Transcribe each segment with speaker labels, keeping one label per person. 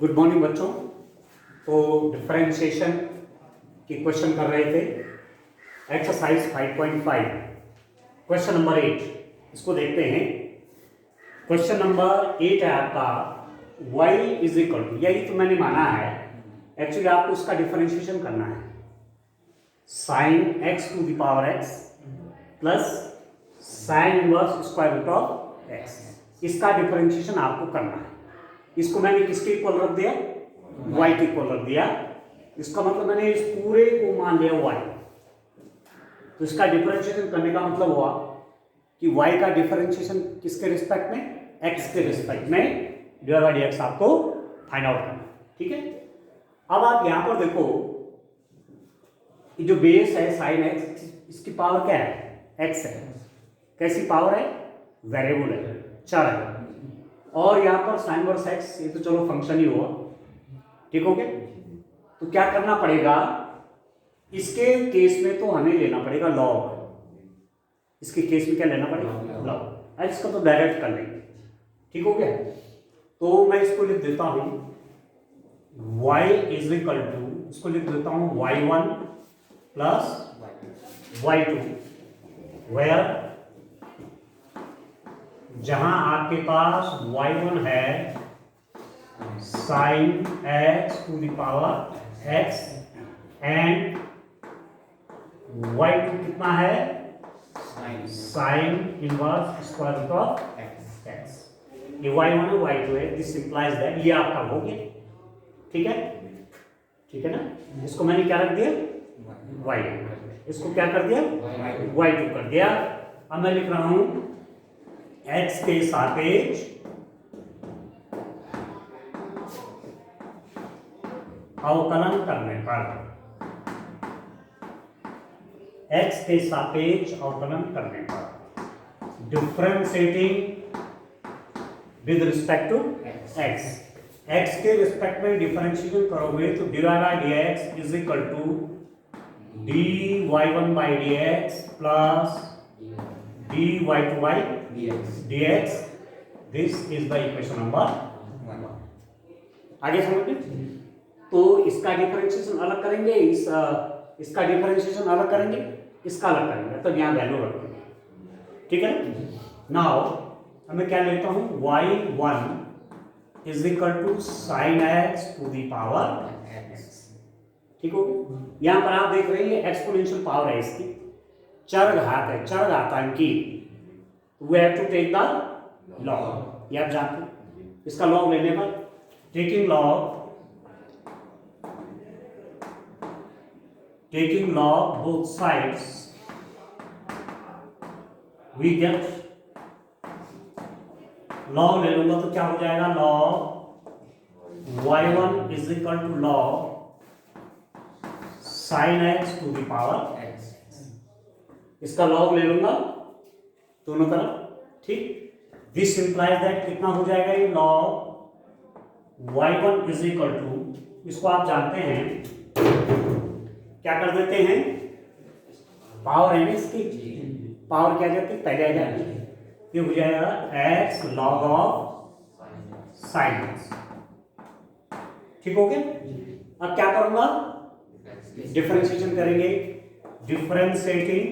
Speaker 1: Good morning बच्चों। तो differentiation के क्वेश्चन कर रहे थे, एक्सरसाइज 5.5 क्वेश्चन नंबर 8। इसको देखते हैं। क्वेश्चन नंबर 8 है आपका y इज इक्वल टू, यही तो मैंने माना है, एक्चुअली आपको उसका डिफरेंशिएशन करना है। Sine x to the power x plus sine inverse square root of x, इसका डिफरेंशिएशन आपको करना है। इसको मैंने किसके इक्वल रख दिया, y के इक्वल रख दिया। इसका मतलब मैंने इस पूरे को मान लिया y। तो इसका डिफरेंशिएशन करने का मतलब हुआ कि y का डिफरेंशिएशन किसके रिस्पेक्ट में, x के रिस्पेक्ट में डिवाइड बाय dx आपको फाइंड आउट करना है। ठीक है, अब आप यहां पर देखो, ये जो बेस है साइन x, इसकी पावर क्या है, x है। कैसी पावर है, वेरिएबल है, चर है। और यहां पर साइन इनवर्स x, ये तो चलो फंक्शन ही हुआ, ठीक हो गया। तो क्या करना पड़ेगा, इसके केस में तो हमें लेना पड़ेगा लॉग। इसके केस में क्या लेना पड़ेगा, लॉग। आज इसका तो डायरेक्ट कर लेंगे, ठीक हो गया। तो मैं इसको लिख देता हूं y इज इक्वल टू, इसको लिख देता हूं y1 प्लस y2, वेयर जहां आपके पास y1 है sine x to the power x and y2 कितना है, sine inverse square root of x। ये y1 है, y2 है, दिस इंप्लाइज दैट ये आपका हो गया। ठीक है, ठीक है ना। इसको मैंने क्या रख दिया, y, इसको क्या कर दिया, y2 कर दिया। अब मैं लिख रहा हूं x के सापेक्ष अवकलन करने पर, x के सापेक्ष अवकलन करने पर differentiating with respect to x, x के रिस्पेक्ट में डिफरेंशिएशन करोगे तो divide by dx is equal to dy1 by dx प्लस dy2 by dx। This is the equation number 1। आगे समझ। तो इसका डिफरेंशिएशन अलग करेंगे, इसका डिफरेंशिएशन अलग करेंगे, इसका अलग करेंगे, तो यहाँ वैल्यू रखेंगे। ठीक है। नाउ मैं क्या लेता हूँ, y1 is equal to sine x to the power x। ठीक हो गया। यहाँ पर आप देख रहे हैं एक्सपोनेंशियल पावर है इसकी, चर घात है, चर घातांकी। We have to take the log, ये आप जानते हैं। इसका लॉग लेने पर taking log both sides we get, log ले लूंगा तो क्या हो जाएगा, log y1 is equal to log sine x to the power x। इसका लॉग ले लूंगा दोनों तरफ। ठीक, दिस इंप्लाइज दैट कितना हो जाएगा, ये log y1 is equal to, इसको आप जानते हैं, क्या कर देते हैं, पावर है ना इसकी, पावर क्या जाती है, पहले आ जाती है, ये हो जाएगा x log of sine x। ठीक हो गया। अब क्या करूंगा, डिफरेंशिएशन करेंगे, differentiating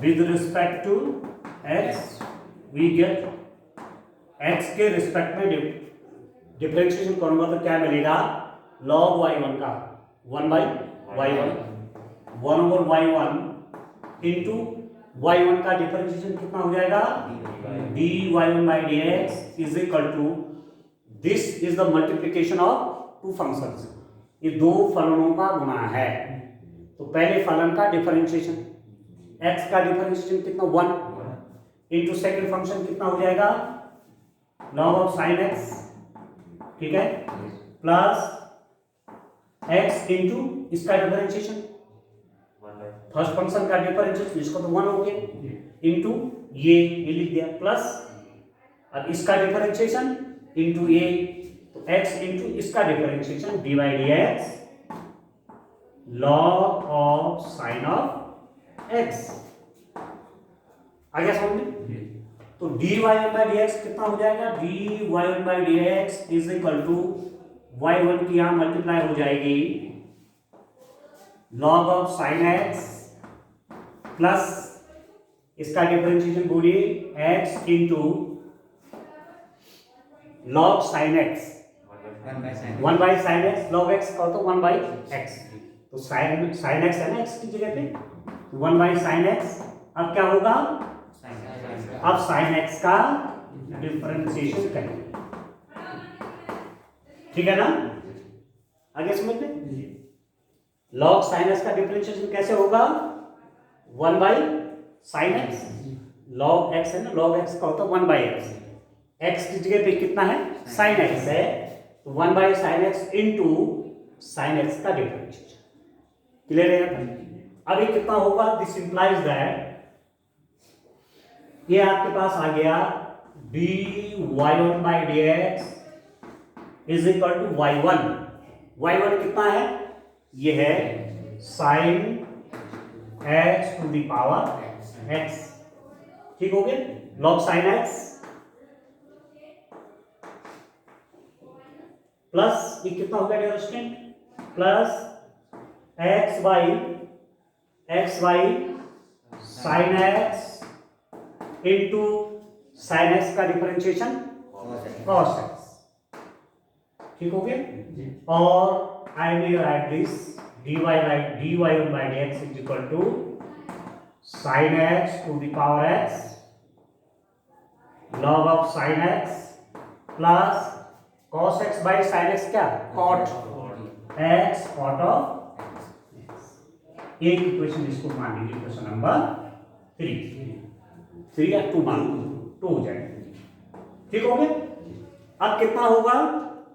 Speaker 1: with respect to x we get, x के रिस्पेक्ट में डिफरेंशिएशन करूंगा तो क्या मिलेगा, log y1 का 1 by y1, 1 over y1 into y1 का डिफरेंशिएशन कितना हो जाएगा, dy1 by dx is equal to, this is the multiplication of two functions. ये दो फलनों का गुणा है। तो पहले फलन का डिफरेंशिएशन, x का डिफरेंशिएशन कितना, 1 इंटू सेकेंड फंक्शन कितना हो जाएगा, log ऑफ साइन x, ठीक है, प्लस x इंटू इसका डिफरेंशिएशन, फर्स्ट फंक्शन का डिफरेंशिएशन, इसको तो 1 हो गया, इंटू ये लिख दिया, प्लस अब इसका डिफरेंशिएशन इंटू ये, तो x इंटू इसका differentiation dy dx log of sine of x। आ गया समझ में। तो dy one by d x कितना हो जाएगा, dy one by d x is equal to y1 की यहां मल्टीप्लाई हो जाएगी log of sine x plus इसका डिफरेंशिएशन बोलिए x into log sine x, one by sine x, log x का तो वन बाई एक्स, तो साइन एक्स है ना x की जगह पे, वन बाई साइन एक्स। अब क्या होगा, अब साइन एक्स का डिफरेंशिएशन करेंगे, ठीक है ना, आगे समझ में। log साइन एक्स का डिफरेंशिएशन कैसे होगा, one by sine x, log x है ना, log x का होता है वन बाई एक्स, x की जगह पे कितना है, साइन x है, तो one by sine x into sine x का डिफरेंशिएशन, क्लियर है। अब ये कितना होगा, दिस इंप्लाइज दैट ये आपके पास आ गया dy one by d x is equal to y1, y1 कितना है, ये है sine x to the power x, ठीक हो गया, log साइन x प्लस ये कितना हो गया dear student, plus x by sine x into sine x का डिफरेंशिएशन कॉस एक्स, ठीक हो गया। और I will write this dy one by d x is equal to sine x to the power x log of sine x plus cos x by sine x, क्या cot x cot of एक equation इसको मान लीजिए, equation number 3 या 2 मान 2 हो जाएगा, ठीक हो गया। अब कितना होगा,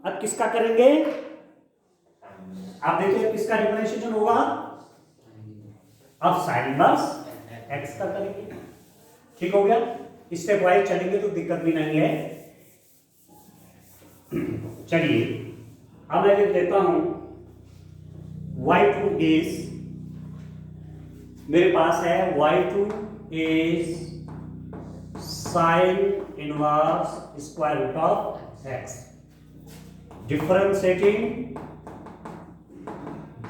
Speaker 1: अब किसका करेंगे, आप देखिए किसका डिफरेंशिएशन होगा, अब साइन इनवर्स x का करेंगे, ठीक हो गया। स्टेप वाइज चलेंगे तो दिक्कत भी नहीं है। चलिए अब मैं लिख देता हूं y2 इज, मेरे पास है y2 is sine inverse square root of x, differentiating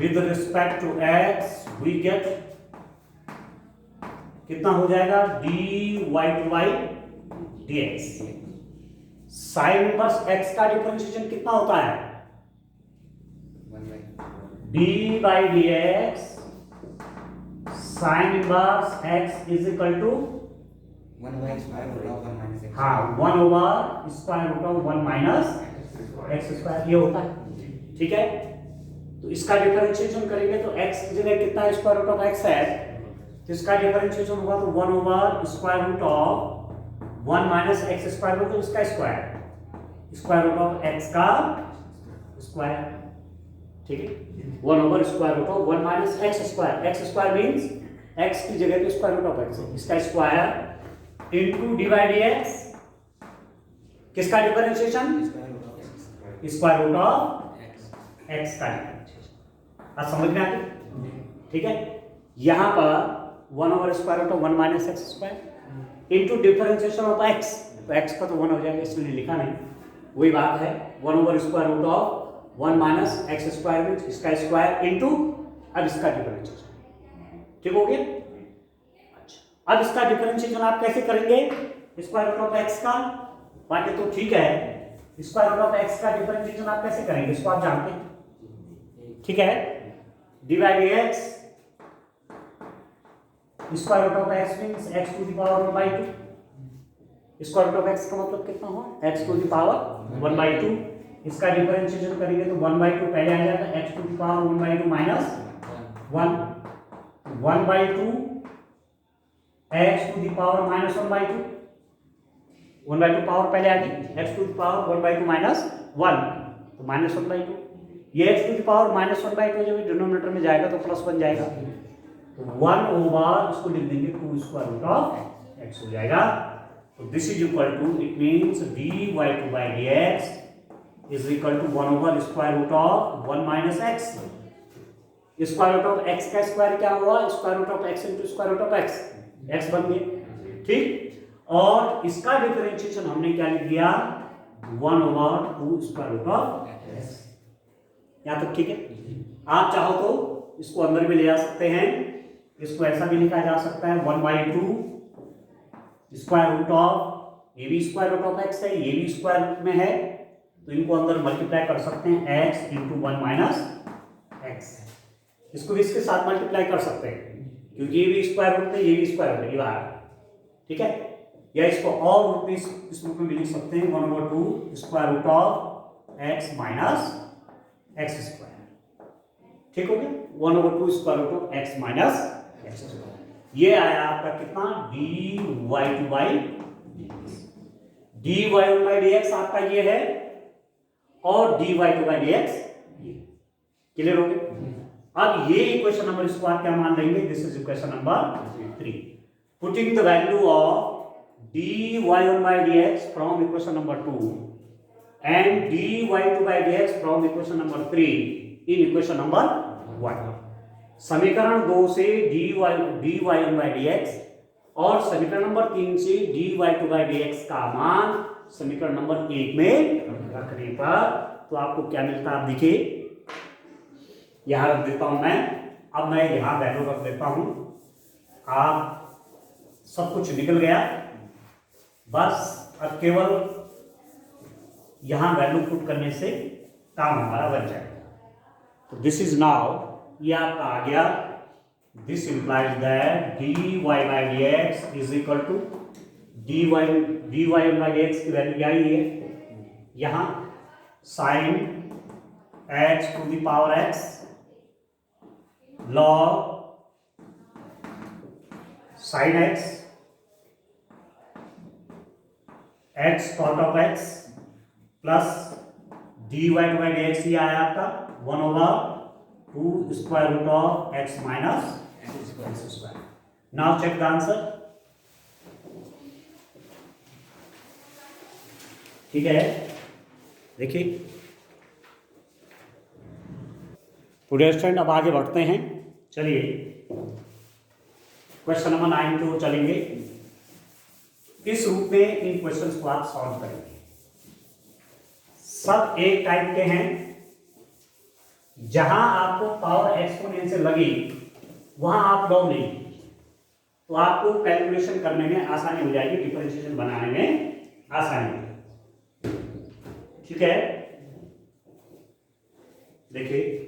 Speaker 1: with respect to x we get कितना हो जाएगा, dy to by d x. Sine inverse x का डिफरेंशिएशन कितना होता है, d by d x sine inverse x is equal to हाँ 1 over square root of 1 minus x square, ये होता है, ठीक है। तो इसका डिफरेंशिएशन करेंगे तो x की जगह कितना स्क्वायर रूट ऑफ x है, तो इसका डिफरेंशिएशन होगा तो 1 over square root of 1 minus x square होगा, तो इसका स्क्वायर रूट ऑफ x का स्क्वायर, ठीक है, 1 over square root of 1 minus x square means x की जगह पे स्क्वायर रूट ऑफ x है, इसका square into d by d x, किसका differentiation, square root of x का डिफरेंशिएशन। अब समझ में आ गई, ठीक है। यहां पर 1 over square root of 1 minus x square into differentiation of x, तो x का तो 1 हो जाएगा, इसलिए लिखा नहीं, वही बात है 1 over square root of 1 minus x square means इसका स्क्वायर इनटू अब इसका डिफरेंशिएशन, ठीक हो गया। अच्छा, अब इसका डिफरेंशिएशन आप कैसे करेंगे, स्क्वायर रूट ऑफ x का, बाकी तो ठीक है, स्क्वायर रूट ऑफ x का डिफरेंशिएशन आप कैसे करेंगे, इसको आप जानते हैं, ठीक है। D by d x square root of x means x to the power 1/2, square root of x का मतलब कितना हुआ, x टू द पावर 1/2, इसका डिफरेंशिएशन करेंगे तो 1/2 पहले आ जाएगा, x to the power 1/2 minus 1 1/2 x to the power minus 1/2, 1/2 power पहले आ गई, x to the power 1/2 minus 1 तो माइनस 1/2, ये x to the power minus 1/2 जब डिनोमिनेटर में जाएगा तो प्लस 1 जाएगा, तो 1 ओवर इसको लिख देंगे 2 स्क्वायर रूट ऑफ x हो जाएगा। तो this is equal to, it means dy to by dx is equal to 1 over square root of 1 minus x, square root of x का स्क्वायर क्या हुआ, square root of x into square root of x बन गया, ठीक। और इसका differentiation हमने क्या लिख दिया 1/2 स्क्वायर रूट ऑफ एक्स। यहां तक ठीक है। आप चाहो तो इसको अंदर भी ले जा सकते हैं, इसको ऐसा भी लिखा जा सकता है 1/2 स्क्वायर रूट ऑफ ये भी स्क्वायर रूट ऑफ एक्स है, ये भी स्क्वायर में है, तो इनको अंदर मल्टीप्लाई कर सकते हैं x इंटू 1 माइनस एक्स। इसको भी इसके साथ मल्टीप्लाई कर सकते हैं क्योंकि ये भी स्क्वायर रूट है, ये भी स्क्वायर रूट है, ये बाहर, ठीक है। या इसको और रूप में इस रूप में भी लिख सकते हैं 1/2 square root of x minus x square. ठीक हो गया, 1/2 square root of x minus x square. ये आया आपका कितना dy/dx आपका ये है और dy/dx ये। क्लियर हो गया। अब ये इक्वेशन नंबर इसको आप क्या मान लेंगे, this is equation number 3। Putting the value of dy/dx from equation number 2 and dy/dx from equation number 3 in equation number 1। समीकरण 2 से dy/dx और समीकरण नंबर 3 से dy/dx का मान समीकरण नंबर 1 में रखने पर तो आपको क्या मिलता है, आप देखिए यहां रख देता हूं मैं। अब मैं यहां वैल्यू रख देता हूं, आप सब कुछ निकल गया, बस अब केवल यहां वैल्यू पुट करने से काम हमारा बन जाएगा। तो दिस इज नाउ, ये आपका आ गया, this implies that dy/dx is equal to dy/dx की वैल्यू क्या है, यहां sine x to the power x log sin x cot of x plus dy/dx ये आया आपका 1/2 square root of x minus x square. Now check the answer. ठीक है, देखिए टुडे स्टूडेंट अब आगे बढ़ते हैं। चलिए क्वेश्चन नंबर 9 की ओर चलेंगे। इस रूप में इन क्वेश्चंस को आप सॉल्व करेंगे। सब एक टाइप के हैं, जहां आपको पावर एक्सपोनेंशियल लगी वहां आप लॉग नहीं, तो आपको कैलकुलेशन करने में आसानी हो जाएगी, डिफरेंशिएशन बनाने में आसानी हो जाएगी। ठीक है, देखिए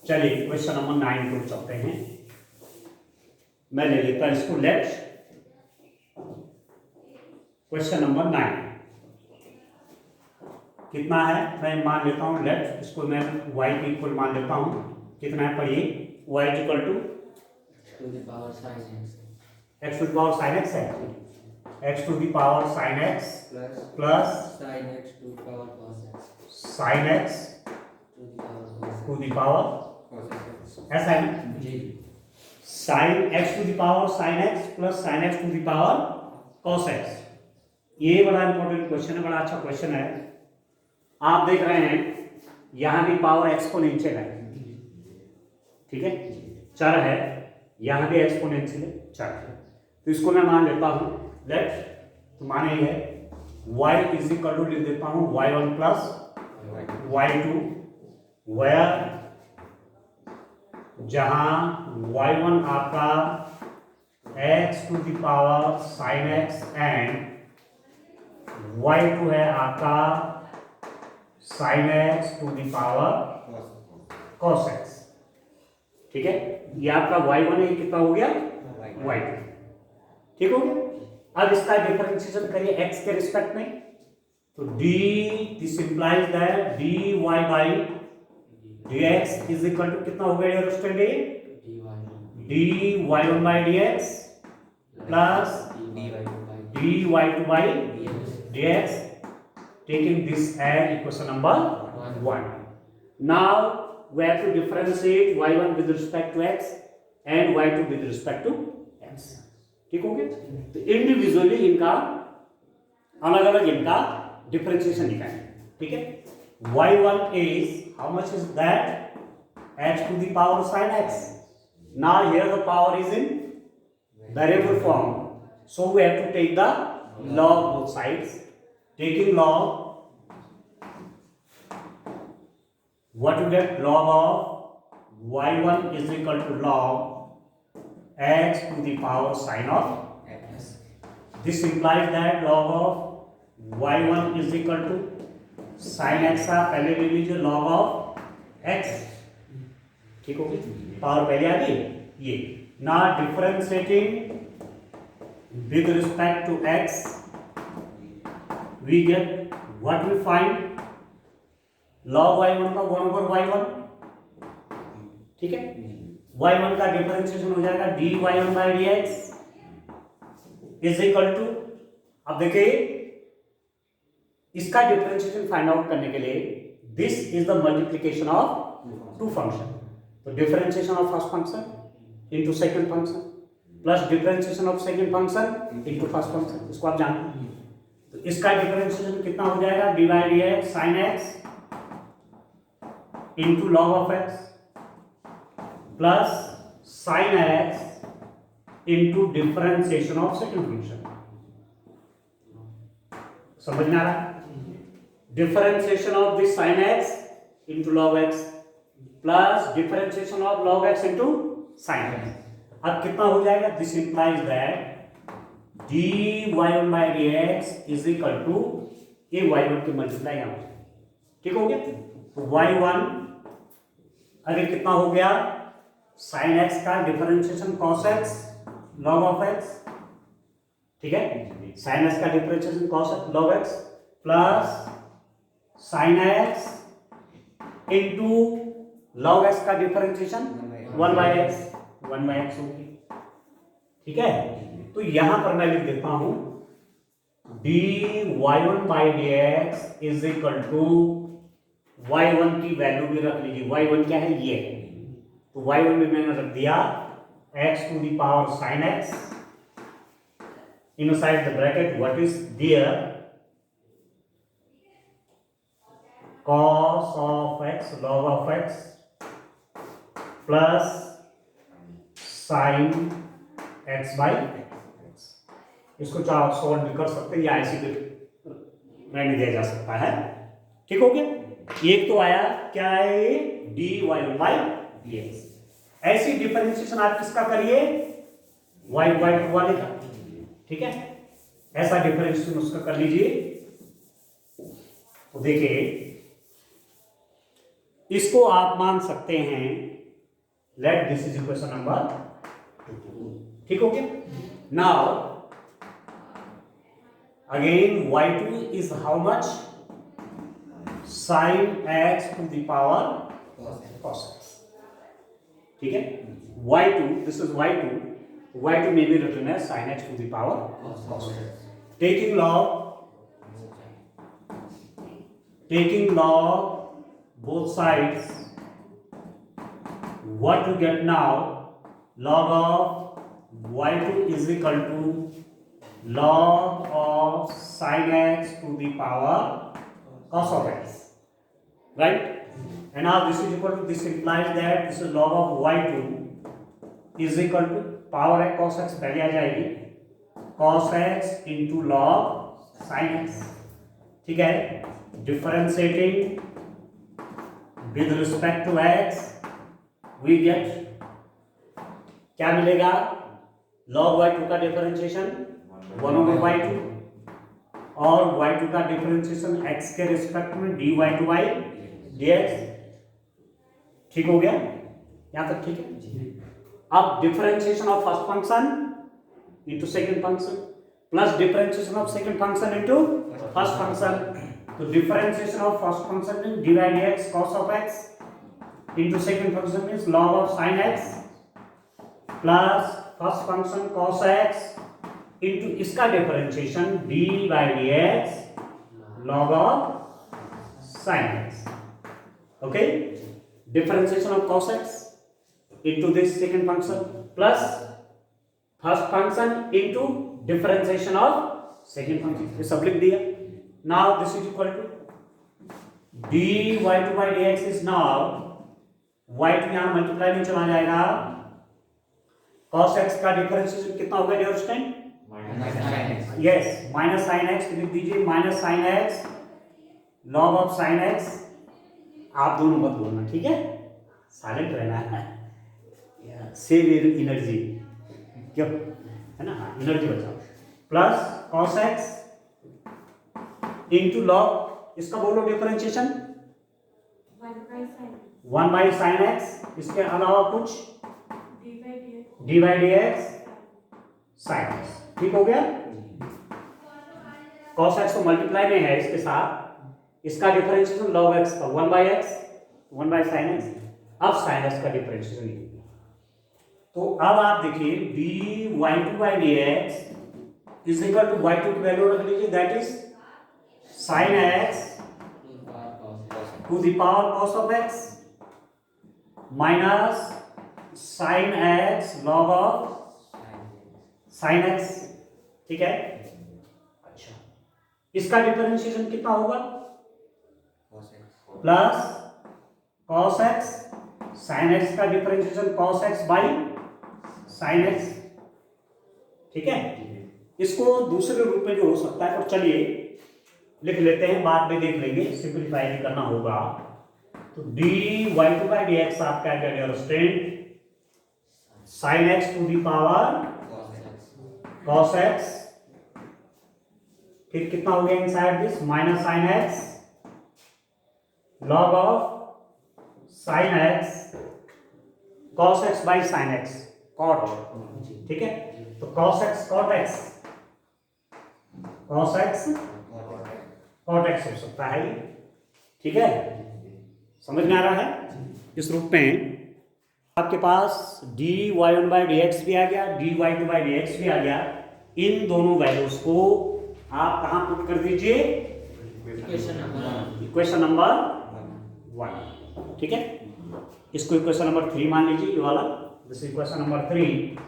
Speaker 1: चलिए क्वेश्चन नंबर 9 को चलते हैं। मैं ले लेता हूं इसको लेफ्ट। क्वेश्चन नंबर 9 कितना है, मैं मान लेता हूं लेफ्ट, इसको मैं y के इक्वल मान लेता हूं। कितना है पढ़िए, y equal to
Speaker 2: to the power sin x
Speaker 1: x to the power sin x है, x to the power sin x plus
Speaker 2: sin x to the power cos x
Speaker 1: sin x
Speaker 2: to the power cos
Speaker 1: to the power ऐसा है
Speaker 2: जी
Speaker 1: sin x to the power sin x plus sin x to the power cos x। ये बड़ा important question है, बड़ा अच्छा question है। आप देख रहे हैं यहां भी पावर एक्सपोनेंशियल है, ठीक है, चर है, यहां भी एक्सपोनेंशियल है, चर है। तो इसको मैं मान लेता हूं लेट, तो माने ये है y इज इक्वल टू लिख देता हूं y1 प्लस y2 वेयर जहां y1 आपका x to the power sin x and y2 है आपका sin x to the power cos x। ठीक है, ये आपका y1 है, कितना हो गया y2, ठीक हो गया। अब इसका डिफरेंशिएशन करिए x के रिस्पेक्ट में, तो this implies that dy/dx is equal to कितना हो गया dear student, dy1/dx plus dy2/dx, taking this as equation number 1. Now we have to differentiate y1 with respect to x and y2 with respect to x. ठीक हो गया। तो individually इनका अलग अलग इनका डिफरेंशिएशन निकालेंगे। ठीक है, y1 is how much is that x to the power sin x. Now here the power is in variable form, so we have to take the log both sides. Taking log, what you get? Log of y1 is equal to log x to the power sin of
Speaker 2: x.
Speaker 1: this implies that log of y1 is equal to sin x का पहले ले लीजिए log of x, ठीक होगी, power पहले आ गई ये. ना differentiating with respect to x we get what we find log y1 का 1 over y1, ठीक है. y1 का डिफरेंशिएशन हो जाएगा dy y1 by dx is equal to, अब देखिए इसका डिफरेंशिएशन फाइंड आउट करने के लिए this is the multiplication of two function. तो differentiation of first function into second function plus differentiation of second function into first function, इसको आप जानते हैं. तो इसका डिफरेंशिएशन कितना हो जाएगा? D by d x sine x into log of x plus sine x into differentiation of second function. समझ में आ रहा है? Differentiation of this sin x into log x plus differentiation of log x into sin x. अब कितना हो जाएगा? This implies that dy1 by dx is equal to ये y1 के मल्टीप्लाई यहाँ हो, ठीक हो गया. तो y1 अगर कितना हो गया? sin x का differentiation cos x log of x, ठीक है. sin x का differentiation cos log x plus sin x into log x का डिफरेंशिएशन 1 by x होगी, ठीक है. तो यहां पर मैं लिख देता हूं dy1 by dx is equal to y1 की वैल्यू भी रख लीजिए. y1 क्या है? ये है. तो y1 भी मैंने रख दिया x to the power sin x inside the bracket what is there cos of x log of x plus sin x by x. इसको चाहे आप सॉल्व भी कर सकते हैं या ऐसे भी रहने दिया जा सकता है, ठीक हो गया. एक तो आया क्या है? dy by dx. ऐसी डिफरेंशिएशन आप किसका करिए? y by 2 वाले का, ठीक है. ऐसा डिफरेंशिएशन उसका कर लीजिए. तो देखिए इसको आप मान सकते हैं let this is equation number 2, ठीक हो गया. Now again y2 is how much? sin x to the power cos x, ठीक है. y2, this is y2 may be written as sin x to the power cos x. Taking log both sides, what you get now? Log of y2 is equal to log of sin x to the power cos of x, right? And now this is equal to, this implies that this is log of y2 is equal to power x cos x पहले आ जाएगी cos x into log sin x, ठीक है. Differentiating with respect to x we get क्या मिलेगा? log y2 का differentiation 1 over y2 और y2 का differentiation x के रिस्पेक्ट में dy2 by dx, ठीक हो गया. यहां तक ठीक है. अब differentiation of first function into second function plus differentiation of second function into first function. तो differentiation of first function means dy dx cos of x into second function means log of sin x plus first function cos x into इसका differentiation dy dx log of sin x. Okay, differentiation of cos x into this second function plus first function into differentiation of second function. ये सब लिख दिया. Now this is equal to dy2 by dx is now y two यहाँ multiply में चला जाएगा, cos x का differentiation कितना होगा dear student?
Speaker 2: Minus sine x.
Speaker 1: Yes, minus sine x लिख दीजिए, minus sine x log of sine x. आप दोनों मत बोलना, ठीक है, साइलेंट रहना है, सेव एनर्जी, क्यों है ना, एनर्जी बचाओ। Plus cos x into log, इसका बोलो डिफरेंशिएशन 1 बाई साइन एक्स, इसके अलावा कुछ dy dx साइन एक्स, ठीक हो गया। cos x तो मल्टीप्लाई में है इसके साथ, इसका डिफरेंशिएशन log x का 1 by x, 1 by sine x. अब साइन एक्स का डिफरेंशिएशन लिखिए, तो अब आप देखिए dy2 by dx is equal to y2 की वैल्यू रख लीजिए, that is sine x to the power cos of x minus sine x log of sine x, ठीक है। अच्छा, इसका डिफरेंशिएशन कितना होगा? Plus cos x, sine x का differentiation cos x by sine x, ठीक है। इसको दूसरे रूप में जो हो सकता है, और चलिए लिख लेते हैं, बाद में देख लेंगे, सिंपलीफाई भी करना होगा। तो dy2 बाई dx आपका क्या dear student? Sine x to the power cos x, फिर कितना हो गया inside this, minus sine x log of sine x cos x by sine x, cot, ठीक है। तो cos x cot x, cos x cot x हो सकता है, ठीक है, समझ में आ रहा है। इस रूप में आपके पास dy1 बाई dx भी आ गया, dy2 बाई dx भी आ गया। इन दोनों वैल्यूज को आप कहां पुट कर दीजिए? इक्वेशन नंबर 1, ठीक है। इसको इक्वेशन नंबर 3 मान लीजिए, ये वाला, दिस इक्वेशन नंबर 3।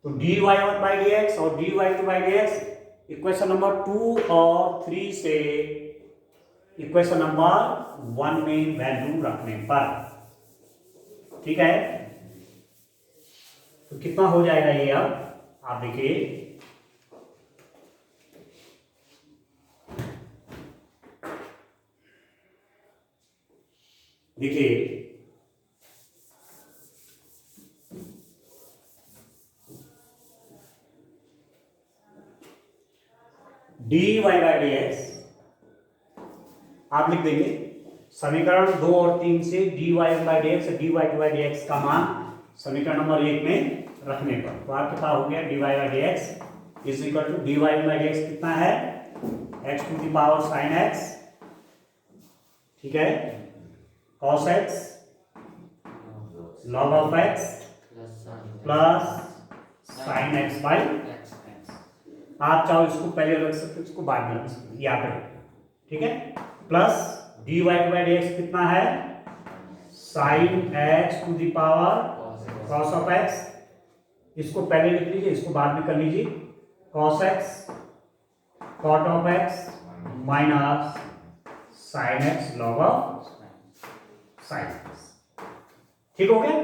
Speaker 1: तो dy1 बाई dx और dy2 by dx equation number 2 और 3 से इक्वेशन नंबर 1 में वैल्यू रखने पर, ठीक है। तो कितना हो जाएगा ये? अब आप देखिए, dy बाई dx आप लिख देंगे समीकरण 2 और 3 से dy1 बाई dx और dy2 बाई dx का मान समीकरण नंबर 1 में रखने पर, तो आपके पास हो गया dy by dx is equal to dy1 by dx कितना है? x to the power sine x, ठीक है, cos x log of x plus sine x by, आप चाहो इसको पहले रख सकते, इसको बाद में रख सकते, याद रखें, ठीक है। प्लस dy बाई dx कितना है? Sine x to the power cos of x, इसको पहले लिख लीजिए, इसको बाद में कर लीजिए, cos x cot of x minus sine x log of sine x, ठीक हो गया।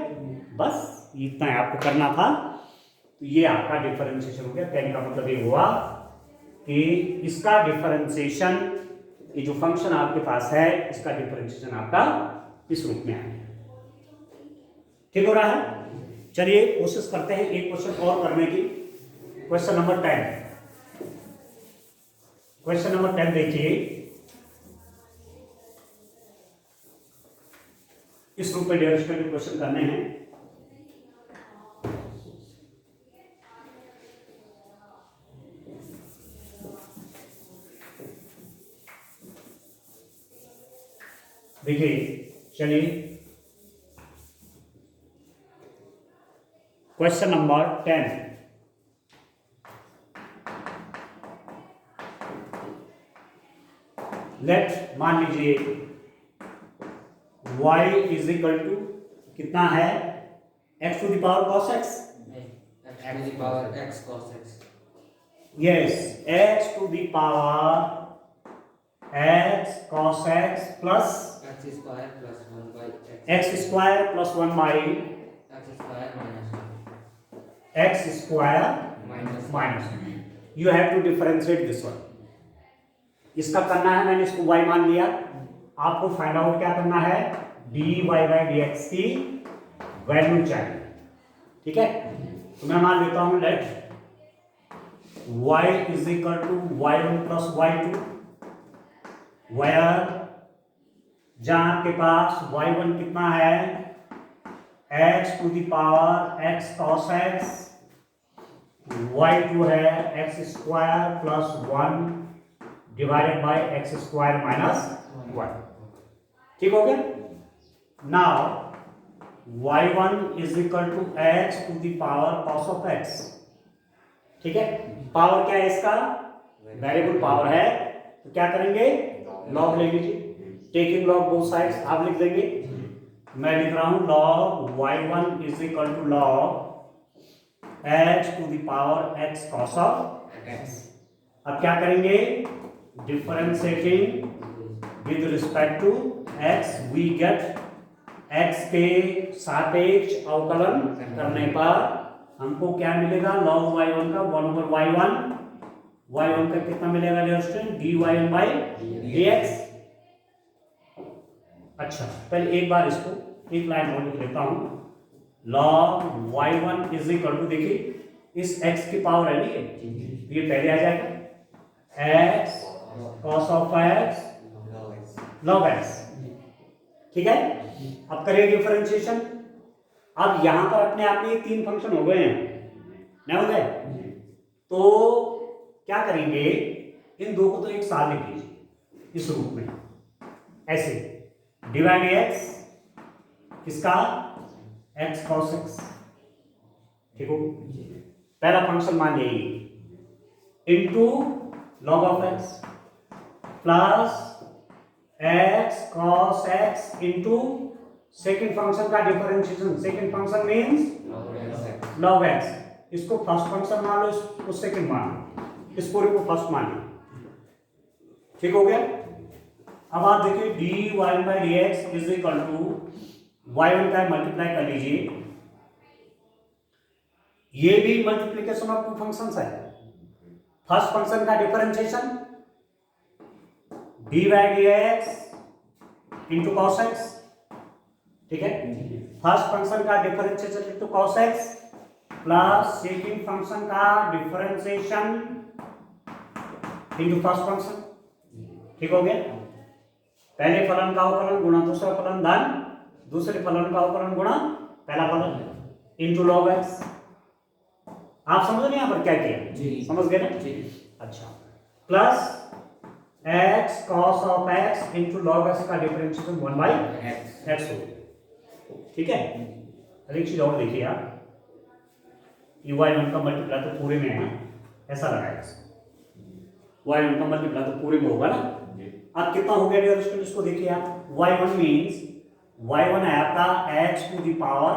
Speaker 1: बस इतना है आपको करना था। तो ये आपका डिफरेंशिएशन हो गया। कहने का मतलब ये हुआ कि इसका डिफरेंशिएशन, ये जो फंक्शन आपके पास है, इसका डिफरेंशिएशन आपका इस रूप में आएगा, ठीक हो रहा है। चलिए कोशिश करते हैं एक क्वेश्चन और करने की। क्वेश्चन नंबर 10, क्वेश्चन नंबर 10 देखिए, इस रूप में डिफरेंशिएशन के क्वेश्चन करने हैं। देखिए, चलिए क्वेश्चन नंबर 10, लेट मान लीजिए y इज इक्वल टू कितना है? x to the power cos x,
Speaker 2: x to the power x cos x,
Speaker 1: yes, x to the power x cos x plus
Speaker 2: x square plus 1 by x
Speaker 1: x square plus 1 by
Speaker 2: x square
Speaker 1: x
Speaker 2: minus
Speaker 1: square minus you have to differentiate this one. इसका करना है, मैंने इसको y मान लिया। आपको find out क्या करना है, dy बाई dx की वैल्यू चाहिए। ठीक है, तो मैं मान लेता हूं let y is equal to y1 plus y2, where जहां आपके पास y1 कितना है, x to the power x cos x, y2 है x square plus 1 divided by x square minus 1। ठीक हो गया। Now y1 is equal to x to the power cos of x। ठीक है, पावर क्या है इसका, वेरिएबल पावर है, तो क्या करेंगे, लॉग ले लीजिए, टेकिंग लॉग बोथ साइड्स आप लिख देंगे। मैं लिख रहा हूं log y1 is equal to log h to the power x cos of x। अब क्या करेंगे, differentiating with respect to x, we get x के सापेक्ष अवकलन करने पर हमको क्या मिलेगा, log y1 का 1 over y1 का कितना मिलेगा dear student, dy1 by dx। अच्छा, पहले एक बार इसको एक लाइन और लिख लेता हूं, log y1 is equal to, देखिए इस x की पावर है नहीं, ये पहले आ जाएगा x cos of x log x। ठीक है, अब करिए डिफरेंशिएशन। अब यहां पर अपने आप में ये तीन फंक्शन हो गए हैं, नहीं हो गए, तो क्या करेंगे, इन दो को तो एक साथ लिख लीजिए इस रूप में, ऐसे डिवाइड एक्स किसका, एक्स cos x। ठीक हो, पहला फंक्शन मान लीजिए into log of x plus x cos x into second function का differentiation, second function means log x। इसको फर्स्ट फंक्शन मान लो, इसको सेकेंड मान लो, इस पूरे को फर्स्ट मान लो। ठीक हो गया। अब आप देखिए dy by dx is equal to y1 का मल्टीप्लाई कर लीजिए, ये भी मल्टीप्लीकेशन ऑफ टू फंक्शंस है। फर्स्ट फंक्शन का differentiation dy by dx into cos x। ठीक है, फर्स्ट फंक्शन का differentiation into cos x plus second function का डिफरेंशिएशन इंटू फर्स्ट फंक्शन। ठीक हो गया, पहले फलन का अवकलन गुणा दूसरा फलन धन दूसरे फलन का अवकलन गुणा पहला फलन इंटू log x। आप समझ रहे हैं यहां पर क्या किया, समझ गए ना। अच्छा, plus x cos of x into log x का डिफरेंशिएशन 1 बाई x हो। ठीक है, एक चीज और देखिए आप, ये y1 का मल्टीप्लाई तो पूरे में है ना, ऐसा लगाएगा इसको, y1 का मल्टीप्लाई तो पूरे में होगा ना। अब कितना हो गया डियर स्टूडेंट, इसको देखिए आप, y1 मींस y1 है आपका x to the power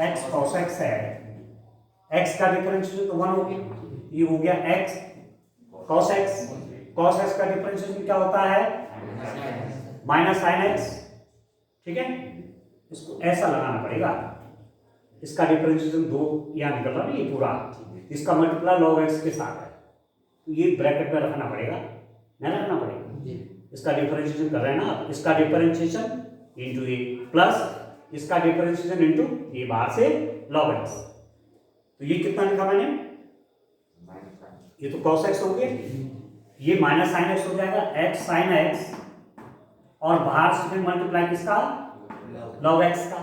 Speaker 1: x cos x है, x का डिफरेंशिएशन तो 1 हो गया, ये हो गया x cos x। cos x का डिफरेंशिएशन क्या होता है, माइनस sin x। ठीक है, इसको ऐसा लगाना पड़ेगा, इसका डिफरेंशिएशन 2 यहाँ निकल रहा है, ये पूरा, इसका मल्टीप्लाई log x के साथ है, तो ये ब्रैकेट में रखना पड़ेगा, नहीं रखना पड़ेगा, इसका डिफरेंशिएशन कर रहे हैं ना, इसका डिफरेंशिएशन इंटू ये प्लस इसका डिफरेंशिएशन इंटू ये बाहर से log x। तो ये कितना लिखा मैंने, ये तो cos x हो गया, ये माइनस sin x हो जाएगा, x sin x, और बाहर से फिर मल्टीप्लाई किसका, log x का,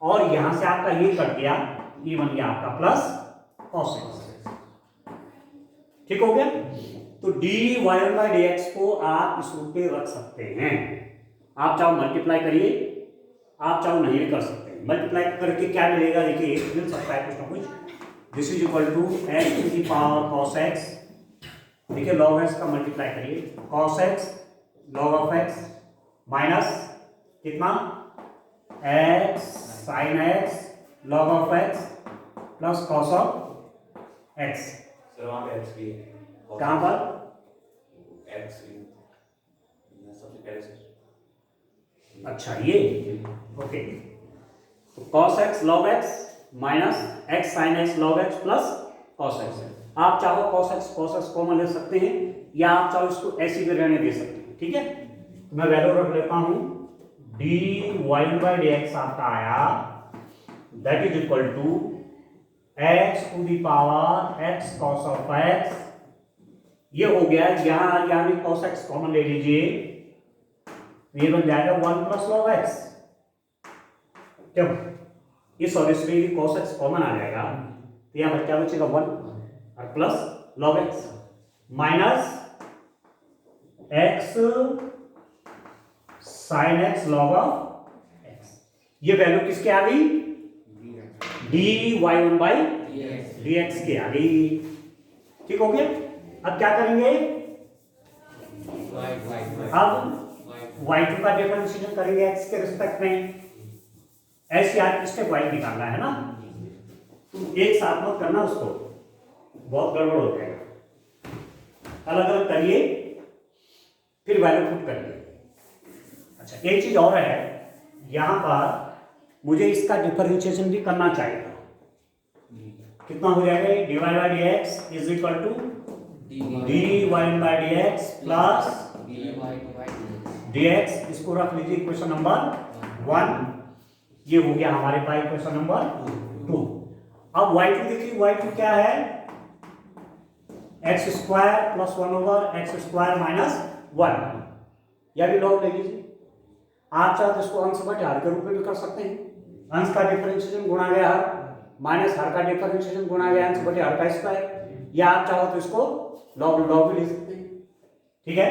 Speaker 1: और यहां से आपका ये कट गया, ये बन गया आपका प्लस cos x। ठीक हो गया, तो dy बाई dx को आप इस रूप में रख सकते हैं। आप चाहो मल्टीप्लाई करिए, आप चाहो नहीं भी कर सकते हैं, मल्टीप्लाई करके क्या मिलेगा, देखिए मिल सकता है कुछ ना कुछ, this is equal to x to the power cos x। देखिए log x का मल्टीप्लाई करिए, cos x log of x minus कितना, x sin x log of x plus cos of x।
Speaker 3: Sir वहाँ पे x भी है,
Speaker 1: कहाँ पर,
Speaker 3: x सबसे पहले से
Speaker 1: अच्छा ये ओके, तो cos x log x minus x sin x log x plus cos x है। आप चाहो cos x कॉमन ले सकते हैं या आप चाहो इसको ऐसी भी रहने दे सकते हैं, ठीक है। तो मैं वैल्यू रख लेता हूं dy by dx आपका आया that is equal to x to the power x cos of x, ये हो गया। यहां भी cos x कॉमन ले लीजिए, ये बन जाएगा 1 प्लस log x। जब इस और इसमें भी cos x कॉमन आ जाएगा तो यहाँ पर क्या बचेगा 1 और plus log x minus x sin x log of x। ये वैल्यू किसके आ गई? dy1 by dx के आ गई। ठीक हो गया। अब क्या करेंगे? अब y2 का डिफरेंशिएशन करेंगे x के रिस्पेक्ट में। ऐसे यार स्टेप वाइज निकालना है ना, तुम एक साथ मत करना, उसको बहुत गड़बड़ हो जाएगा। अलग अलग करिए फिर वैल्यू पुट करिए। अच्छा एक चीज और है, यहां पर मुझे इसका डिफरेंशिएशन भी करना चाहिए। कितना हो जाएगा? dy by dx is equal to dy by dx plus dx, इसको रख लीजिए इक्वेशन नंबर 1। ये हो गया हमारे पास इक्वेशन नंबर 2। अब y2 देखिए, y2 क्या है? x square plus 1 over x square minus 1, या भी लॉग ले लीजिए। आप चाहे तो इसको अंश बटे हर के रूप में भी कर सकते हैं। अंश का डिफरेंशिएशन गुणा गया हर, माइनस हर का डिफरेंशिएशन गुणा गया अंश बटे हर का स्क्वायर, या आप चाहो तो इसको लॉग भी ले सकते हैं। ठीक है,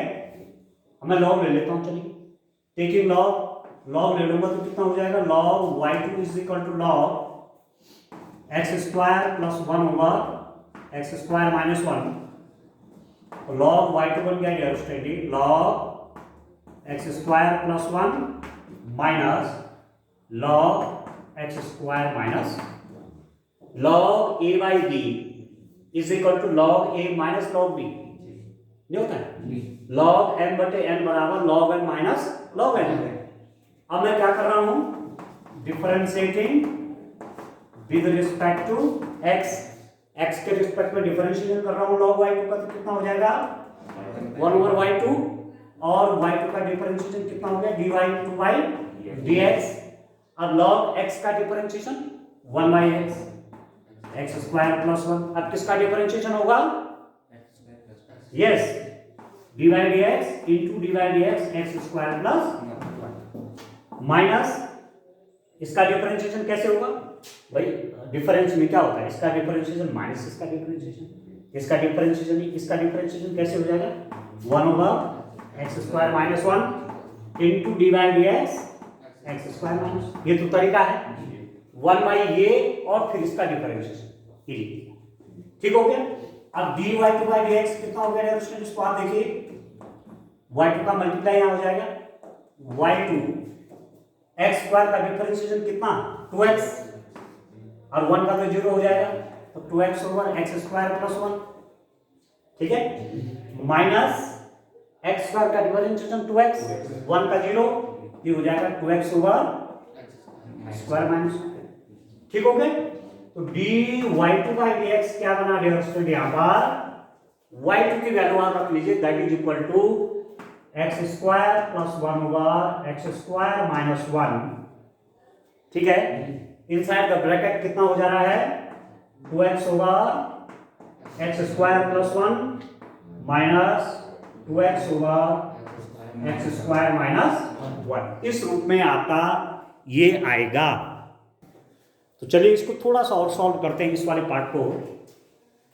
Speaker 1: मैं लॉग ले लेता हूं। चलिए टेकिंग लॉग ले लूंगा तो कितना हो जाएगा? Log y2 is equal to log x square plus 1 over x square minus 1। Log y2 बन गया dear log x square plus 1 minus log x square minus log a by b is equal to log a minus log b। नहीं होता है? Log n बटे n बराबर log n minus log n। अब मैं क्या कर रहा हूं? Differentiating with respect to x, x के रिस्पेक्ट में डिफरेंशिएशन कर रहा हूं log y2 का, तो कितना हो जाएगा? 1 ओवर y2, और y2 का डिफरेंशिएशन कितना हो गया? dy2 by dx। अब log x का differentiation 1 by x, x square plus 1। अब किसका डिफरेंशिएशन होगा? Yes, dy dx into dy dx x square plus minus इसका डिफरेंशिएशन कैसे होगा भाई? डिफरेंस में क्या होता है? इसका डिफरेंशिएशन माइनस इसका डिफरेंशिएशन, इसका डिफरेंशिएशन कैसे हो जाएगा? 1 over x square minus 1 into D by d x square minus, ये तो तरीका है 1 बाई ये और फिर इसका डिफरेंशिएशन। ठीक हो गया। अब dy to by d x कितना हो गया? इसको आप देखिए, y2 का मल्टीप्लाई यहां हो जाएगा, y2 एक्स स्क्वायर का डिफरेंशिएशन कितना? 2x, और 1 का तो 0 हो जाएगा, तो 2x over x square plus 1। ठीक है, माइनस एक्स स्क्वायर का डिफरेंशिएशन 2x, 1 का 0, ये हो जाएगा 2x ओवर स्क्वायर माइनस 1। ठीक हो गया। तो dy2 बाई dx क्या बना डियर स्टूडेंट? यहां पर y2 की वैल्यू आप रख लीजिए, that is equal to x square plus 1 over x square minus 1। ठीक है, इनसाइड द ब्रैकेट कितना हो जा रहा है? 2x over x square plus 1 minus 2x over x square minus 1। इस रूप में आपका ये आएगा। तो चलिए इसको थोड़ा सा और सॉल्व करते हैं, इस वाले पार्ट को।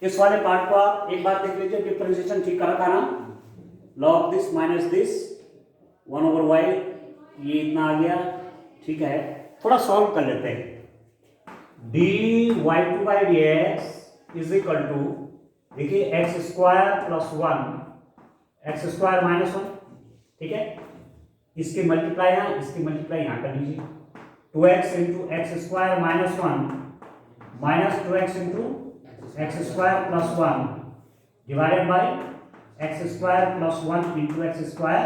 Speaker 1: इस वाले पार्ट को आप एक बार देख लीजिए, डिफरेंशिएशन ठीक कर रखा ना, log this minus this 1 over y, ये इतना आ गया। ठीक है, थोड़ा सॉल्व कर लेते हैं। dy2 by d x is equal to, देखिए x square plus 1 x square minus 1। ठीक है, इसके मल्टीप्लाई यहां, इसकी मल्टीप्लाई यहां कर लीजिए, 2x into x square minus 1 minus 2x into x square plus 1 divided by x square plus 1 into x square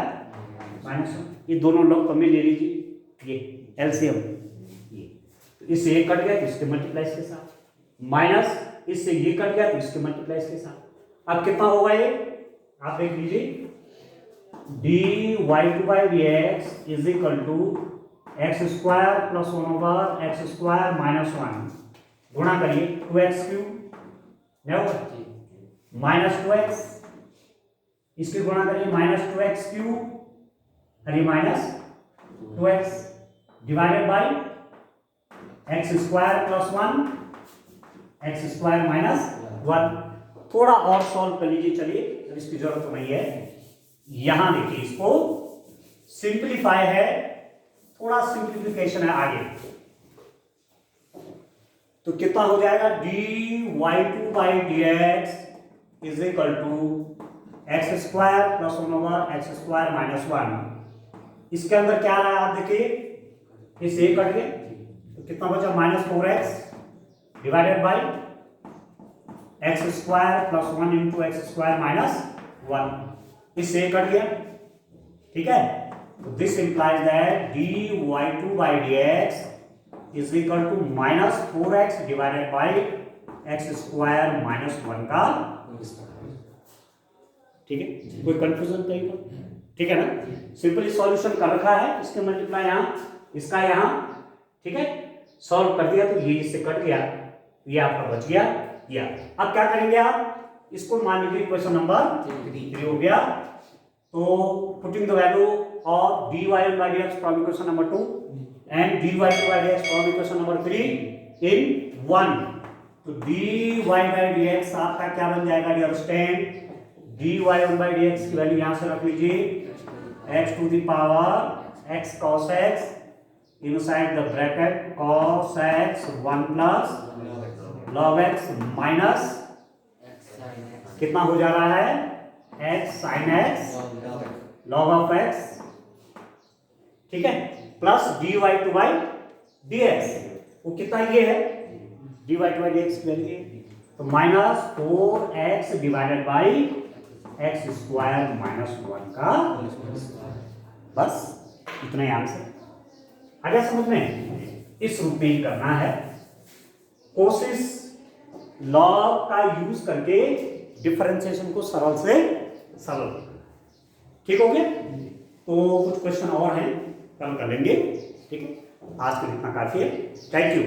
Speaker 1: minus 1। ये दोनों लोग कमी ले लीजिए। ये एलसीएम, ये तो इससे ये कट गया तो इसके मल्टीप्लाइज के साथ, माइनस इससे ये कट गया तो इसके मल्टीप्लाइज के साथ। अब कितना होगा ये आप देख लीजिए, dy by d x is equal to x square plus 1 x square minus 1 गुणा करिए 2x क्यूब नहीं होगा, माइनस 2x इसकी गुणा करिए माइनस 2x क्यूब अरे minus 2x divided by x square plus 1 x square minus 1। थोड़ा और सॉल्व कर लीजिए, चलिए इसकी जरूरत तो नहीं है। यहां देखिए इसको सिंप्लीफाई है, थोड़ा सिंप्लीफिकेशन है आगे, तो कितना हो जाएगा dy2 by d x is equal to x square plus 1 x square minus 1। इसके अंदर क्या रहा है आप देखिए, इससे ये कट गया तो कितना बचा minus 4x divided by x square plus 1 into x square minus 1, इससे कट गया, ठीक है। तो this implies that dy2 by d x is equal to minus 4x divided by x square minus 1 का, ठीक है। कोई कंफ्यूजन कहीं पर, ठीक है ना। सिंपली सॉल्यूशन कर रखा है, इसके मल्टीप्लाई यहाँ इसका यहाँ, ठीक है। सॉल्व कर दिया तो ये इससे कट गया, ये आपका बच गया या। अब क्या करेंगे आप, इसको मान लीजिए क्वेश्चन नंबर 3 हो गया, तो putting the value of dy1 by dx from equation number 2 and dy2 by dx from equation number 3 in 1, तो dy by dx आपका क्या बन जाएगा dear student, dy1 by dx की वैल्यू यहां से रख लीजिए x to the power x cos x inside the bracket cos x 1 plus log x minus कितना हो जा रहा है x sin x log of x, ठीक है, प्लस dy2 by dx, वो कितना ये है dy2 by dx की वैल्यू, तो minus 4x divided by x square minus 1 का, बस इतना ही आंसर आ गया समझ में। इस रूप में ही करना है, कोशिश लॉग का यूज करके डिफरेंशिएशन को सरल से सरल, ठीक हो गया। तो कुछ क्वेश्चन और हैं कल कर लेंगे, ठीक है। आज के लिए इतना काफी है, थैंक यू।